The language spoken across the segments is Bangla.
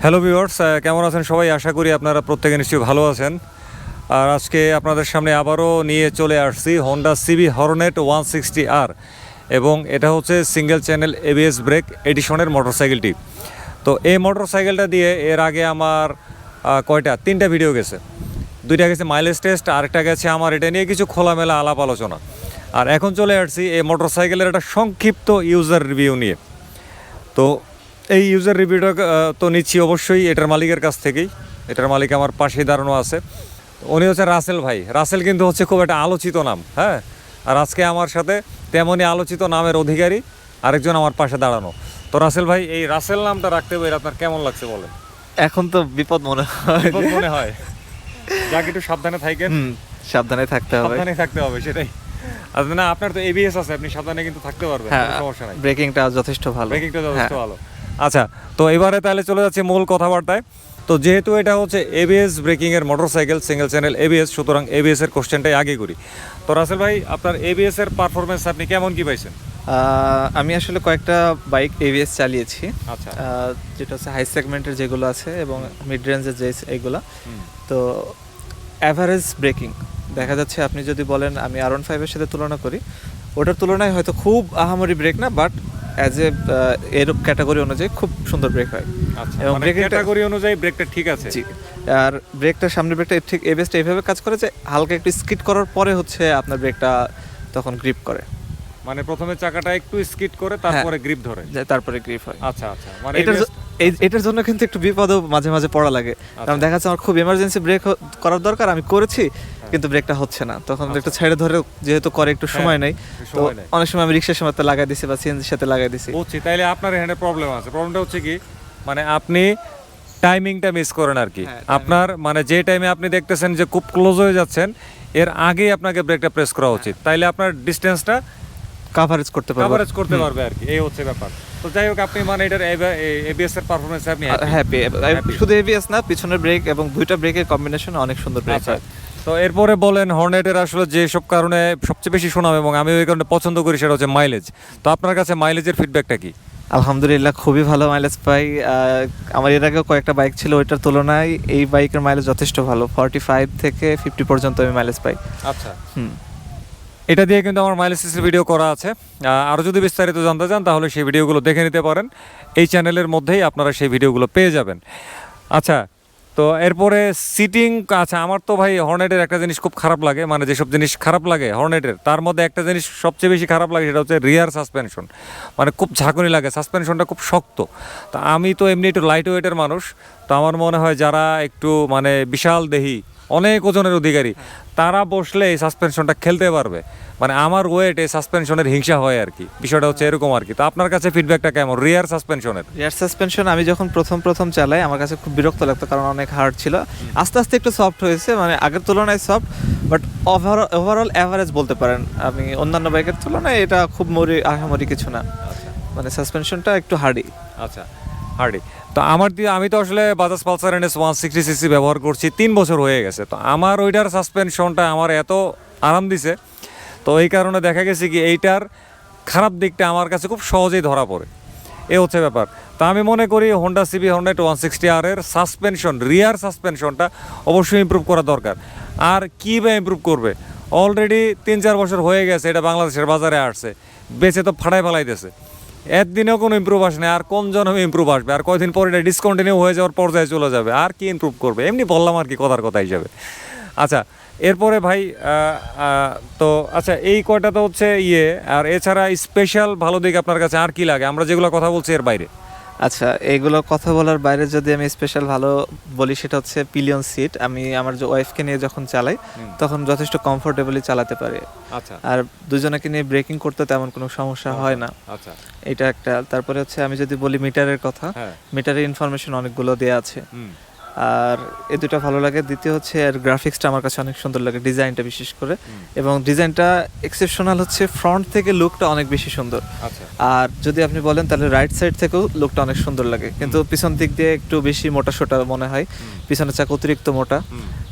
হ্যালো ভিউয়ার্স, কেমন আছেন সবাই? আশা করি আপনারা প্রত্যেকে নিশ্চয়ই ভালো আছেন। আর আজকে আপনাদের সামনে আবারও নিয়ে চলে আসছি Honda CB Hornet 160R, এবং এটা হচ্ছে সিঙ্গেল চ্যানেল ABS ব্রেক এডিশনের মোটরসাইকেলটি। তো এই মোটরসাইকেলটা দিয়ে এর আগে আমার তিনটা ভিডিও গেছে। দুইটা গেছে মাইলেজ টেস্ট, আরেকটা গেছে আমার এটা নিয়ে কিছু খোলামেলা আলাপ আলোচনা। আর এখন চলে আসছি এই মোটরসাইকেলের একটা সংক্ষিপ্ত ইউজার রিভিউ নিয়ে। তো এই ইউজার রিভিউটা তো নিচ্ছি অবশ্যই এটার মালিকের কাছ থেকেই। এটার মালিক আমার পাশেই দাঁড়ানো আছে, উনি হচ্ছে রাসেল ভাই। রাসেল কিন্তু হচ্ছে খুব একটা আলোচিত নাম, হ্যাঁ। আর আজকে আমার সাথে তেমনই আলোচিত নামের অধিকারী আরেকজন আমার পাশে দাঁড়ানো। তো রাসেল ভাই, এই রাসেল নামটা রাখতে পেরে আপনার কেমন লাগছে বলেন? এখন তো বিপদ মনে হয় যাকে একটু সাবধানে থাকেন। সাবধানে থাকতে হবে সেটাই। না, আপনার তো ABS আছে, আপনি সাবধানে কিন্তু থাকতে পারবেন, সমস্যা নাই। ব্রেকিংটা যথেষ্ট ভালো। আচ্ছা, তো এবারে তাহলে চলে যাচ্ছে মূল কথাবার্তায়। তো যেহেতু এটা হচ্ছে ABS ব্রেকিংয়ের মোটরসাইকেল, সিঙ্গেল চ্যানেল ABS, সুতরাং ABS এর কোশ্চেনটাই আগে করি। তো রাসেল ভাই, আপনার ABS এর পারফরমেন্স আপনি কেমন কি পাইছেন? আমি আসলে কয়েকটা বাইক ABS চালিয়েছি। আচ্ছা, যেটা হচ্ছে হাই সেগমেন্টের যেগুলো আছে এবং মিড রেঞ্জের যে এইগুলো। তো অ্যাভারেজ ব্রেকিং দেখা যাচ্ছে, আপনি যদি বলেন আমি R15 এর সাথে তুলনা করি, ওটার তুলনায় হয়তো খুব আহামরি ব্রেক না, বাট অ্যাজ এ এর ক্যাটাগরি অনুযায়ী খুব সুন্দর ব্রেক হয়। এবং ব্রেকের ক্যাটাগরি অনুযায়ী ব্রেকটা ঠিক আছে। জি, আর ব্রেকটা সামনের ব্রেকটা ঠিক ABSটা এইভাবে কাজ করে যে হালকা একটু স্কিড করার পরে হচ্ছে আপনার ব্রেকটা তখন গ্রিপ করে। মানে প্রথমে চাকাটা একটু স্কিড করে তারপরে গ্রিপ ধরে, তারপরে গ্রিপ হয়। আচ্ছা, মানে এটার জন্য কিন্তু একটু বিপদও মাঝে মাঝে পড়া লাগে। কারণ দেখা যাচ্ছে আমার খুব এমার্জেন্সি ব্রেক করার দরকার, আমি করেছি কিন্তু ব্রেকটা হচ্ছে না, তখন একটু ছেড়ে ধরে যেহেতু করে একটু সময় নেই, তো অনেক সময় আমি রিক্সার সময় লাগাই দিছি বা সিএনজির সাথে লাগাই দিছি। বুঝছি, তাইলে আপনার এখানে প্রবলেম আছে। প্রবলেমটা হচ্ছে কি, মানে আপনি টাইমিংটা মিস করেন আর কি। আপনার মানে যে টাইমে আপনি দেখতেছেন যে খুব ক্লোজ হয়ে যাচ্ছেন, এর আগেই আপনাকে ব্রেকটা প্রেস করা উচিত, তাইলে আপনার ডিস্টেন্সটা কভারেজ করতে পারবে আর কি। এই হচ্ছে ব্যাপার। তো যাই হোক, আপনি মানে এটার ABS এর পারফরম্যান্স আপনি হ্যাপি। শুধু ABS না, পিছনের ব্রেক এবং দুইটা ব্রেকের কম্বিনেশন অনেক সুন্দর ব্রেক হয়। তো এরপরে বলেন, হর্নেটের আসলে যে সব কারণে সবচেয়ে বেশি সুনাম এবং আমি ওই কারণে পছন্দ করি, সেটা হচ্ছে মাইলেজ। তো আপনার কাছে মাইলেজের ফিডব্যাকটা কি? আলহামদুলিল্লাহ, খুবই ভালো মাইলেজ পাই। আমার এর আগেও কয়েকটা বাইক ছিল, ওইটার তুলনায় এই বাইকের মাইলেজ যথেষ্ট ভালো। 45 থেকে 50 পর্যন্ত আমি মাইলেজ পাই। আচ্ছা, এটা দিয়ে কিন্তু আমার মাইলেজ ভিডিও করা আছে। আরও যদি বিস্তারিত জানতে চান তাহলে সেই ভিডিওগুলো দেখে নিতে পারেন। এই চ্যানেলের মধ্যেই আপনারা সেই ভিডিওগুলো পেয়ে যাবেন। আচ্ছা, তো এরপরে সিটিং। আচ্ছা, আমার তো ভাই হর্নেটের একটা জিনিস খুব খারাপ লাগে, মানে যেসব জিনিস খারাপ লাগে হর্নেটের, তার মধ্যে একটা জিনিস সবচেয়ে বেশি খারাপ লাগে, সেটা হচ্ছে রিয়ার সাসপেনশন। মানে খুব ঝাঁকুনি লাগে, সাসপেনশনটা খুব শক্ত। তো আমি তো এমনি একটু লাইট ওয়েটের মানুষ, তো আমার মনে হয় যারা একটু মানে বিশাল দেহি, অনেক ওজনের অধিকারী, তারা বসলে এই সাসপেনশনটা খেলতে পারবে। মানে আমার ওয়েট এই সাসপেনশনের হিংসা হয় আর কি, বিষয়টা হচ্ছে এরকম আর কি। তো আপনার কাছে ফিডব্যাকটা কেমন রিয়ার সাসপেনশনের? রিয়ার সাসপেনশন আমি যখন প্রথম চালাই, আমার কাছে খুব বিরক্ত লাগতো, কারণ অনেক হার্ড ছিল। আস্তে আস্তে একটু সফট হয়েছে, মানে আগের তুলনায় সফট, বাট ওভারঅল অ্যাভারেজ বলতে পারেন। আমি অন্যান্য বাইকের তুলনায় এটা খুব আহামরি কিছু না। মানে সাসপেনশনটা একটু হার্ডি। আচ্ছা, হার্ডি। তো আমি তো আসলে বাজাজ পালসার NS 160cc ব্যবহার করছি 3 বছর হয়ে গেছে। তো আমার ওইটার সাসপেনশনটা আমার এত আরাম দিছে, তো এই কারণে দেখা গেছে কি এইটার খারাপ দিকটা আমার কাছে খুব সহজেই ধরা পড়ে। এ হচ্ছে ব্যাপার। তো আমি মনে করি Honda CB Hornet 160R এর সাসপেনশন, রিয়ার সাসপেনশনটা অবশ্যই ইমপ্রুভ করা দরকার। আর কী বা ইমপ্রুভ করবে? অলরেডি 3-4 বছর হয়ে গেছে এটা বাংলাদেশের বাজারে আসছে, বেচে তো ফাটাই ফেলাইতেছে। একদিনেও কোনো ইমপ্রুভ আসে না, আর কোন জন্মে ইমপ্রুভ আসবে? আর কয়দিন পরে এটা ডিসকন্টিনিউ হয়ে যাওয়ার পর্যায়ে চলে যাবে, আর কি ইমপ্রুভ করবে? এমনি বললাম আর কি, কথার কথা হিসাবে। আচ্ছা, এরপরে ভাই তো আচ্ছা, এই কয়টা তো হচ্ছে আর এছাড়া স্পেশাল ভালো দিক আপনার কাছে আর কি লাগে, আমরা যেগুলো কথা বলছি এর বাইরে? আচ্ছা, এইগুলো কথা বলার বাইরে যদি আমি স্পেশাল ভালো বলি, সেটা হচ্ছে পিলিয়ন সিট। আমি আমার যে ওয়াইফকে নিয়ে যখন চালাই তখন যথেষ্ট কমফোর্টেবলি চালাতে পারি। আচ্ছা, আর দুজনকে নিয়ে ব্রেকিং করতে তেমন কোনো সমস্যা হয় না। আচ্ছা, এটা একটা। তারপরে হচ্ছে আমি যদি বলি মিটারের কথা, মিটারের ইনফরমেশন অনেকগুলো দেওয়া আছে। আর এই দুটো ভালো লাগে। দ্বিতীয় হচ্ছে এর গ্রাফিক্সটা আমার কাছে অনেক সুন্দর লাগে, ডিজাইনটা বিশেষ করে, এবং ডিজাইনটা এক্সেপশনাল হচ্ছে, ফ্রন্ট থেকে লুকটা অনেক বেশি সুন্দর। আচ্ছা আর যদি আপনি বলেন তাহলে রাইট সাইড থেকেও লুকটা অনেক সুন্দর লাগে, কিন্তু পিছন দিক দিয়ে একটু বেশি মোটা সোটা মনে হয়, পিছনের চাকা অতিরিক্ত মোটা,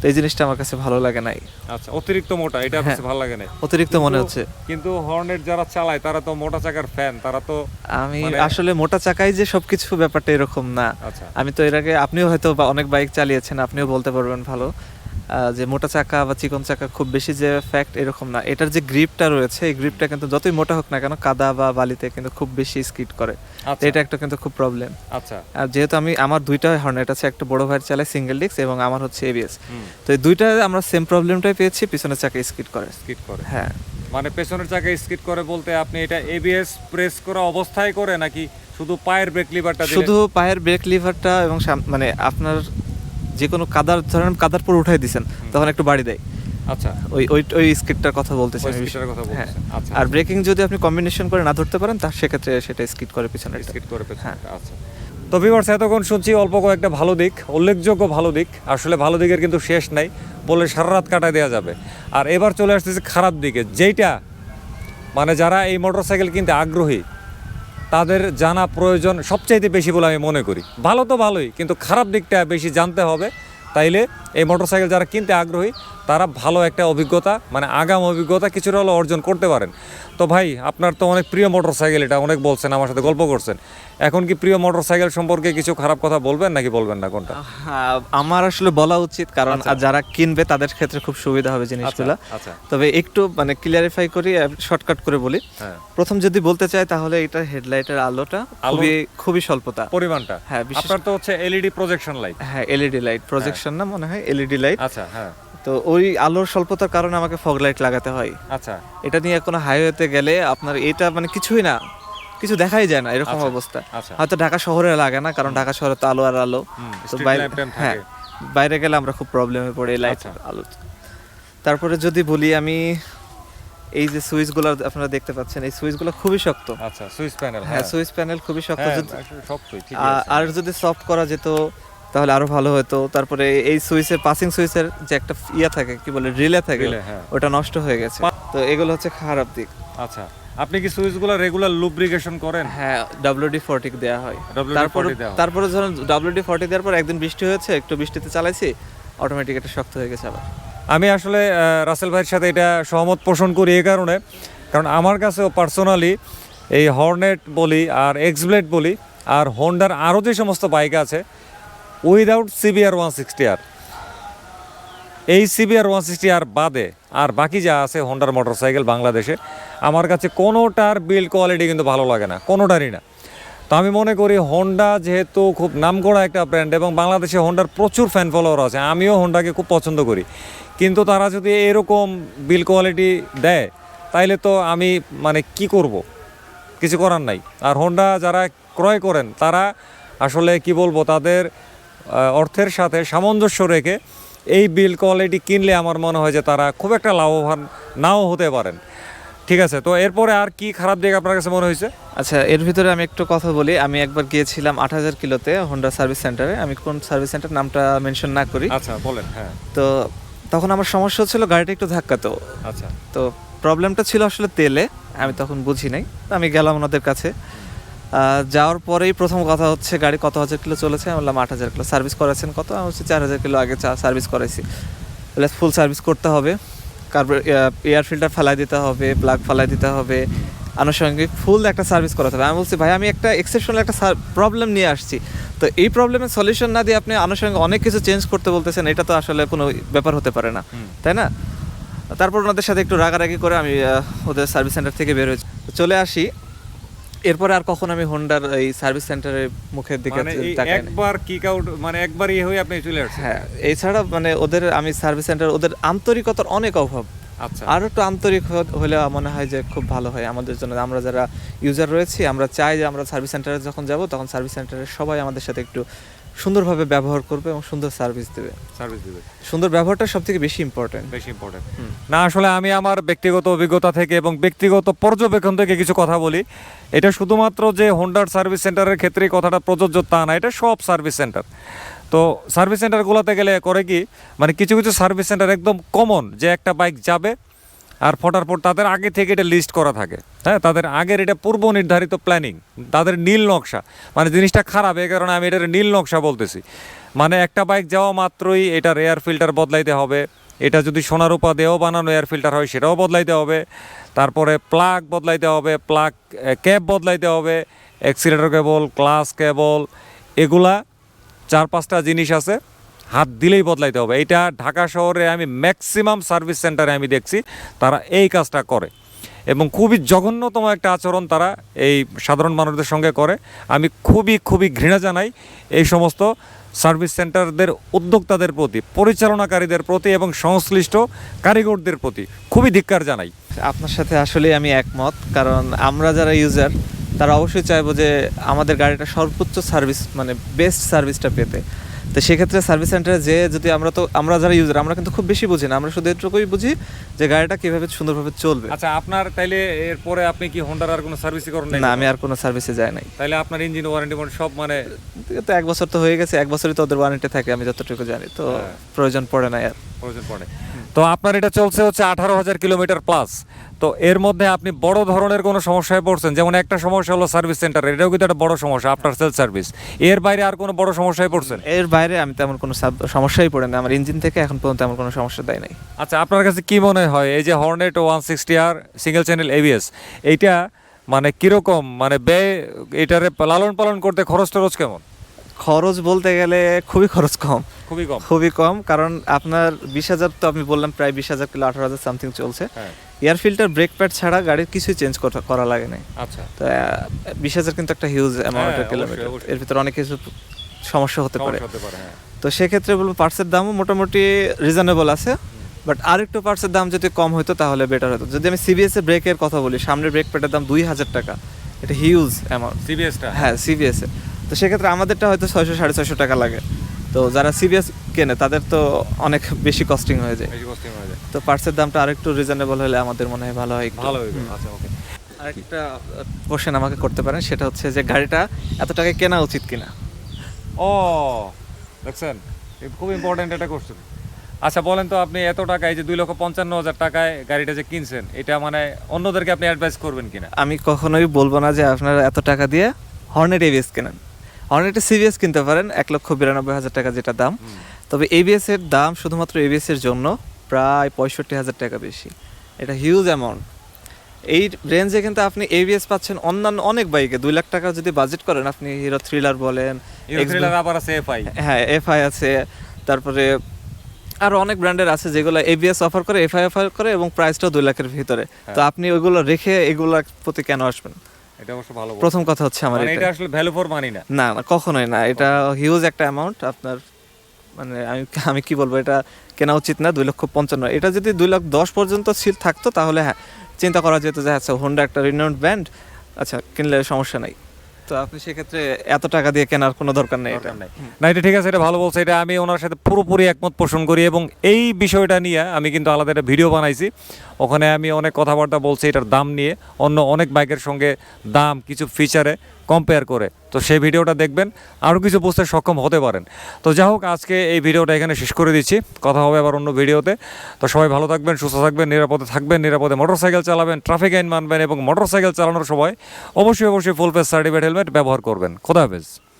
তো এই জিনিসটা আমার কাছে ভালো লাগে নাই। আচ্ছা, অতিরিক্ত মোটা এটা আপনার কাছে ভালো লাগে না? অতিরিক্ত মনে হচ্ছে। কিন্তু হর্নেট যারা চালায় তারা তো মোটা চাকার ফ্যান, তারা তো আমি আসলে মোটা চাকাই যে সবকিছু, ব্যাপারটা এরকম না। আচ্ছা আমি তো এর আগে, আপনিও হয়তো অনেক বাইক চালিয়েছেন, আপনিও বলতে পারবেন ভালো, যে মোটা চাকা বা চিকন চাকা খুব বেশি যে ফ্যাক্ট এরকম না। এটার যে গ্রিপটা রয়েছে, এই গ্রিপটা কিন্তু যতই মোটা হোক না কেন কাদা বা বালিতে কিন্তু খুব বেশি স্কিড করে, এটা একটা কিন্তু খুব প্রবলেম। আচ্ছা, আর যেহেতু আমার দুইটা হর্নেট আছে, একটা বড় ভাইয়ের চালায় সিঙ্গেল ডিস্ক এবং আমার হচ্ছে এবিএস, তো এই দুইটা আমরা সেম প্রবলেমটাই পেয়েছি, পিছনের চাকা স্কিড করে। হ্যাঁ, মানে পেছনের চাকা স্কিড করে বলতে আপনি এটা এবিএস প্রেস করা অবস্থায় করে নাকি শুধু পায়ের ব্রেক লিভারটা? শুধু পায়ের ব্রেক লিভারটা, এবং মানে আপনার যে কোনো কাদার, ধরেন কাদার পর উঠাই দিছেন, তখন একটু বাড়ি দেয়। আচ্ছা, ওই স্কিডটার কথা বলতেছি আমি। হ্যাঁ, আর ব্রেকিং যদি আপনি কম্বিনেশন করে না ধরতে পারেন, তার সেক্ষেত্রে সেটা স্কিড করে পিছনে, স্কিড করে পিছনে। হ্যাঁ, আচ্ছা। তো ভিউয়ার্স, এতক্ষণ শুনছি অল্প কয়েকটা ভালো দিক, উল্লেখযোগ্য ভালো দিক। আসলে ভালো দিকের কিন্তু শেষ নাই, বলে সারা রাত কাটায় দেওয়া যাবে। আর এবার চলে আসতেছে খারাপ দিকে, যেইটা মানে যারা এই মোটরসাইকেল কিনতে আগ্রহী তাদের জানা প্রয়োজন সবচাইতে বেশি বলে আমি মনে করি। ভালো তো ভালোই, কিন্তু খারাপ দিকটা বেশি জানতে হবে, তাইলে এই মোটরসাইকেল যারা কিনতে আগ্রহী তারা ভালো একটা অভিজ্ঞতা, মানে আগাম অভিজ্ঞতা কিছুটা হলেও অর্জন করতে পারেন। তো ভাই, আপনার তো অনেক প্রিয় মোটরসাইকেল, এটা অনেক বলছেন, আমার সাথে গল্প করছেন, এখন কি প্রিয় মোটরসাইকেল সম্পর্কে কিছু খারাপ কথা বলবেন নাকি বলবেন না, কোনটা? আমার আসলে বলা উচিত, কারণ যারা কিনবে তাদের ক্ষেত্রে খুব সুবিধা হবে জিনিসগুলো। তবে একটু মানে ক্লিয়ারিফাই করি, শর্টকাট করে বলি। প্রথম যদি বলতে চাই তাহলে এটা হেডলাইটের আলোটা খুবই স্বল্পতা, পরিমাণটা। হ্যাঁ, আপনার তো হচ্ছে এলইডি প্রজেকশন লাইট। হ্যাঁ, এলইডি লাইট, প্রজেকশন না মনে হয়, এলইডি লাইট। আচ্ছা, হ্যাঁ। তো ওই আলোর স্বল্পতার কারণে আমাকে ফগ লাইট লাগাতে হয়। আচ্ছা, এটা নিয়ে কোনো হাইওয়েতে গেলে আপনার এটা মানে কিছুই না, কিছু দেখাই যায় না, এরকম অবস্থা। হয়তো ঢাকা শহরে লাগে না, কারণ ঢাকা শহরে তো আলো আর আলো, তো হ্যাঁ, বাইরে গেলে আমরা খুব প্রবলেমে পড়ি এই লাইট আলো। তারপরে যদি বলি আমি, এই যে সুইচগুলো আপনারা দেখতে পাচ্ছেন, এই সুইচগুলো খুবই শক্ত। আচ্ছা, সুইচ প্যানেল। হ্যাঁ, সুইচ প্যানেল খুবই শক্ত। শক্তই, আর যদি সফট করা যেত তাহলে আরো ভালো হতো। তারপরে এই সুইচের, পাসিং সুইচের যে একটা ইয়া থাকে, কি বলে, রিলে থাকে, ওটা নষ্ট হয়ে গেছে। তো এগুলো হচ্ছে খারাপ দিক। আচ্ছা, আপনি কি সুইচগুলো রেগুলার লুব্রিকেশন করেন? হ্যাঁ, WD-40 দেয়া হয়। তারপরে ধরুন WD-40 দেওয়ার পর একদিন বৃষ্টি হয়েছে, একটু বৃষ্টিতে চালাইছি, অটোমেটিক এটা শক্ত হয়ে গেছে আবার। আমি আসলে রাসেল ভাইয়ের সাথে এটা সহমত পোষণ করি এই কারণে, কারণ আমার কাছেও পার্সোনালি এই হর্নেট বলি আর এক্সব্লেড বলি আর হোন্ডার আরও যে সমস্ত বাইক আছে উইদাউট CBR 160R, এই CBR 160R বাদে আর বাকি যা আছে হোন্ডার মোটরসাইকেল বাংলাদেশে, আমার কাছে কোনোটার বিল্ড কোয়ালিটি কিন্তু ভালো লাগে না, কোনোটারই না। তো আমি মনে করি হোন্ডা যেহেতু খুব নামকরা একটা ব্র্যান্ড এবং বাংলাদেশে হোন্ডার প্রচুর ফ্যান ফলোয়ার আছে, আমিও হোন্ডাকে খুব পছন্দ করি, কিন্তু তারা যদি এরকম বিল্ড কোয়ালিটি দেয় তাইলে তো আমি মানে কি করব, কিছু করার নাই। আর হোন্ডা যারা ক্রয় করেন তারা আসলে কি বলবো, তাদের অর্থের সাথে সামঞ্জস্য রেখে এই বিল্ড কোয়ালিটি কিনলে আমার মনে হয় যে তারা খুব একটা লাভবান নাও হতে পারেন। ঠিক আছে, তো এরপরে আর কি খারাপ দিক আপনার কাছে মনে হয়েছে? আচ্ছা, এর ভিতরে আমি একটু কথা বলি। আমি একবার গিয়েছিলাম 8000 কিলোতে হোন্ডা সার্ভিস সেন্টারে, আমি কোন সার্ভিস সেন্টার নামটা মেনশন না করি। আচ্ছা, বলেন। হ্যাঁ, তো তখন আমার সমস্যা হচ্ছিল গাড়িটা একটু ধাক্কাতো। আচ্ছা, তো প্রবলেমটা ছিল আসলে তেলে, আমি তখন বুঝি নাই, আমি গেলাম ওনাদের কাছে। যাওয়ার পরেই প্রথম কথা হচ্ছে গাড়ি কত হাজার কিলো চলেছে, আমি বললাম 8000 কিলো। সার্ভিস করেছেন কত? আমি হচ্ছে 4000 কিলো আগে সার্ভিস করাইছি। বলে ফুল সার্ভিস করতে হবে, এয়ার ফিল্টার ফালাই দিতে হবে, প্লাগ ফালাই দিতে হবে, আনুষঙ্গিক ফুল একটা সার্ভিস করাতে হবে। আমি বলছি ভাই, আমি একটা এক্সেপশনাল একটা প্রবলেম নিয়ে আসছি, তো এই প্রবলেমের সলিউশন না দিয়ে আপনি আনুষঙ্গিক অনেক কিছু চেঞ্জ করতে বলতেছেন, এটা তো আসলে কোনো ব্যাপার হতে পারে না, তাই না? তারপর ওনাদের সাথে একটু রাগারাগি করে আমি ওদের সার্ভিস সেন্টার থেকে বের হয়েছি, চলে আসি। এরপরে আর কখন আমি হোন্ডার এই সার্ভিস সেন্টারের মুখের দিকে তাকাই না। একবার কিক আউট, মানে একবার হয়ে আপনি চলে আসছেন। হ্যাঁ, এছাড়া মানে ওদের আমি সার্ভিস সেন্টার, ওদের আন্তরিকতার অনেক অভাব। আচ্ছা, আর একটু আন্তরিক হলে মনে হয় যে খুব ভালো হয় আমাদের জন্য। আমরা যারা ইউজার রয়েছি, আমরা চাই যে আমরা সার্ভিস সেন্টারে যখন যাব তখন সার্ভিস সেন্টারের সবাই আমাদের সাথে একটু সুন্দরভাবে ব্যবহার করবে এবং সুন্দর সার্ভিস দেবে। সুন্দর ব্যবহারটা সবথেকে বেশি ইম্পর্টেন্ট। না আসলে আমি আমার ব্যক্তিগত অভিজ্ঞতা থেকে এবং ব্যক্তিগত পর্যবেক্ষণ থেকে কিছু কথা বলি। এটা শুধুমাত্র যে হোন্ডার সার্ভিস সেন্টারের ক্ষেত্রেই কথাটা প্রযোজ্য তা না, এটা সব সার্ভিস সেন্টার। তো সার্ভিস সেন্টারগুলোতে গেলে করে কি, মানে কিছু কিছু সার্ভিস সেন্টার একদম কমন, যে একটা বাইক যাবে আর ফটার পর তাদের আগে থেকে এটা লিস্ট করা থাকে। হ্যাঁ, তাদের আগের এটা পূর্ব নির্ধারিত প্ল্যানিং, তাদের নীল নকশা, মানে জিনিসটা খারাপ এই কারণে আমি এটার নীল নকশা বলতেছি। মানে একটা বাইক যাওয়া মাত্রই এটার এয়ার ফিল্টার বদলাইতে হবে, এটা যদি সোনারূপা দেও বানানো এয়ার ফিল্টার হয় সেটাও বদলাইতে হবে, তারপরে প্লাগ বদলাইতে হবে, প্লাগ ক্যাপ বদলাইতে হবে, অ্যাক্সিলারেটর কেবল, ক্লাস কেবল, এগুলা 4-5টা জিনিস আছে, হাত দিলেই বদলাইতে হবে। এইটা ঢাকা শহরে আমি ম্যাক্সিমাম সার্ভিস সেন্টারে আমি দেখছি তারা এই কাজটা করে এবং খুবই জঘন্যতম একটা আচরণ তারা এই সাধারণ মানুষদের সঙ্গে করে। আমি খুবই ঘৃণা জানাই এই সমস্ত সার্ভিস সেন্টারদের উদ্যোক্তাদের প্রতি, পরিচালনাকারীদের প্রতি এবং সংশ্লিষ্ট কারিগরদের প্রতি খুবই ধিক্কার জানাই। আপনার সাথে আসলে আমি একমত, কারণ আমরা যারা ইউজার তারা অবশ্যই চাইবো যে আমাদের গাড়িটা সর্বোচ্চ সার্ভিস মানে বেস্ট সার্ভিসটা পেতে। তো সেক্ষেত্রে সার্ভিস সেন্টারে যে যদি আমরা যারা ইউজার আমরা কিন্তু খুব বেশি বুঝি না, আমরা শুধু এটুকুই বুঝি যে গাড়িটা কীভাবে সুন্দরভাবে চলবে। আচ্ছা, আপনার তাইলে এরপরে আপনি কি হোন্ডার আর কোনো সার্ভিসই করেন না? আমি আর কোনো সার্ভিসে যাই নাই। তাইলে আপনার ইঞ্জিন ওয়ারেন্টি সব মানে তো 1 বছর তো হয়ে গেছে, 1 বছরই তো ওদের ওয়ারেন্টি থাকে আমি যতটুকু জানি, তো প্রয়োজন পড়ে না আর। তো আপনার এটা চলছে হচ্ছে 18,000 কিলোমিটার প্লাস। তো এর মধ্যে আপনি বড় ধরনের কোনো সমস্যায় পড়ছেন? যেমন একটা সমস্যা হলো সার্ভিস সেন্টার, এটাও কিন্তু একটা বড় সমস্যা, আফটার সেল সার্ভিস। এর বাইরে আর কোনো বড় সমস্যায় পড়ছেন? এর বাইরে আমি তেমন কোনো সমস্যাই পড়ে না, আমার ইঞ্জিন থেকে এখন পর্যন্ত তেমন কোনো সমস্যা দেয় নাই। আচ্ছা, আপনার কাছে কি মনে হয় এই যে Hornet 160R single channel ABS, এইটা মানে কিরকম, মানে ব্যয়, এটারে লালন পালন করতে খরচ টরচ কেমন? খরচ বলতে গেলে খুবই খরচ কম, খুবই কম, কারণ আপনার 20,000 তো আমি বললাম প্রায় 20,000 কিলো 18,000 সামথিং চলছে। এয়ার ফিল্টার, ব্রেক প্যাড ছাড়া গাড়ির কিছুই চেঞ্জ করা লাগে না। আচ্ছা, তো 20,000 কিন্তু একটা হিউজ অ্যামাউন্টের কিলোমিটার, এর ভিতরে অনেক কিছু সমস্যা হতে পারে। তো সেক্ষেত্রে বলবো পার্টসের দামও মোটামুটি রিজনেবল আছে, বাট আর একটু পার্টসের দাম যদি কম হতো তাহলে বেটার হতো। যদি আমি সিবিএস এর ব্রেকের কথা বলি, সামনের ব্রেক প্যাডের দাম 2,000 টাকা, এটা হিউজ অ্যামাউন্ট। সিবিএসটা? হ্যাঁ, সিবিএস এ। তো সেক্ষেত্রে আমাদেরটা হয়তো 600-650 টাকা লাগে, তো যারা সিবিএস কেনে তাদের তো অনেক বেশি কস্টিং হয়ে যায়। তো পার্টসের দামটা আরেকটু রিজনেবল হলে আমাদের মনে হয় ভালো হয়। আচ্ছা, ওকে। আরেকটা কোশ্চেন আমাকে করতে পারেন, সেটা হচ্ছে যে গাড়িটা এত টাকায় কেনা উচিত কিনা? ও দেখছেন, খুব ইম্পর্টেন্ট একটা কোশ্চেন। আচ্ছা বলেন তো, আপনি এত টাকায়, যে 2,55,000 টাকায় গাড়িটা যে কিনছেন, এটা মানে অন্যদেরকে আপনি অ্যাডভাইস করবেন কিনা? আমি কখনোই বলবো না যে আপনারা এত টাকা দিয়ে হর্নেট এবিএস কেনেন। হর্নেটে সিবিএস কিনতে পারেন 1,92,000 টাকা যেটা দাম, তবে এবিএস এর দাম শুধুমাত্র এবিএস এর জন্য প্রায় 65,000 টাকা বেশি। এটা হিউজ অ্যামাউন্ট। এই রেঞ্জে কিন্তু আপনি এবিএস পাচ্ছেন অন্যান্য অনেক বাইকে। 2 লাখ টাকা যদি বাজেট করেন আপনি, হিরো থ্রিলার বলেন, আবার আছে এফআই, হ্যাঁ এফআই আছে, তারপরে আরো অনেক ব্র্যান্ডের আছে যেগুলো এবিএস অফার করে, এফআই অফার করে এবং প্রাইসটাও 2 লাখের ভিতরে। তো আপনি ওইগুলো রেখে এগুলোর প্রতি কেন আসবেন? এটা অবশ্য ভালো। প্রথম কথা হচ্ছে আমার এটা আসলে ভ্যালু ফর মানি না। না, কখনোই না। এটা হিউজ একটা অ্যামাউন্ট। আপনার মানে আমি কি বলবো, এটা কেনা উচিত না। 2,55,000, এটা যদি 2,10,000 পর্যন্ত থাকতো তাহলে হ্যাঁ চিন্তা করা যেত যে আচ্ছা হোন্ডা একটা রিনাউন্ড ব্র্যান্ড, আচ্ছা কিনলে সমস্যা নাই। তো আপনি সেক্ষেত্রে এত টাকা দিয়ে কেনার কোনো দরকার নেই। এটা না, এটা ঠিক আছে, এটা ভালো বলছে। এটা আমি ওনার সাথে পুরোপুরি একমত পোষণ করি এবং এই বিষয়টা নিয়ে আমি কিন্তু আলাদা একটা ভিডিও বানাইছি, ওখানে আমি অনেক কথাবার্তা বলছি এটার দাম নিয়ে, অন্য অনেক বাইকের সঙ্গে দাম কিছু ফিচারে কম্পেয়ার করে। তো সেই ভিডিওটা দেখবেন, আরও কিছু বুঝতে সক্ষম হতে পারেন। তো যাই হোক, আজকে এই ভিডিওটা এখানে শেষ করে দিচ্ছি, কথা হবে আবার অন্য ভিডিওতে। তো সবাই ভালো থাকবেন, সুস্থ থাকবেন, নিরাপদে থাকবেন, নিরাপদে মোটরসাইকেল চালাবেন, ট্রাফিক আইন মানবেন এবং মোটরসাইকেল চালানোর সময় অবশ্যই ফুল ফেস সার্টিফাইড হেলমেট ব্যবহার করবেন। খোদা হাফেজ।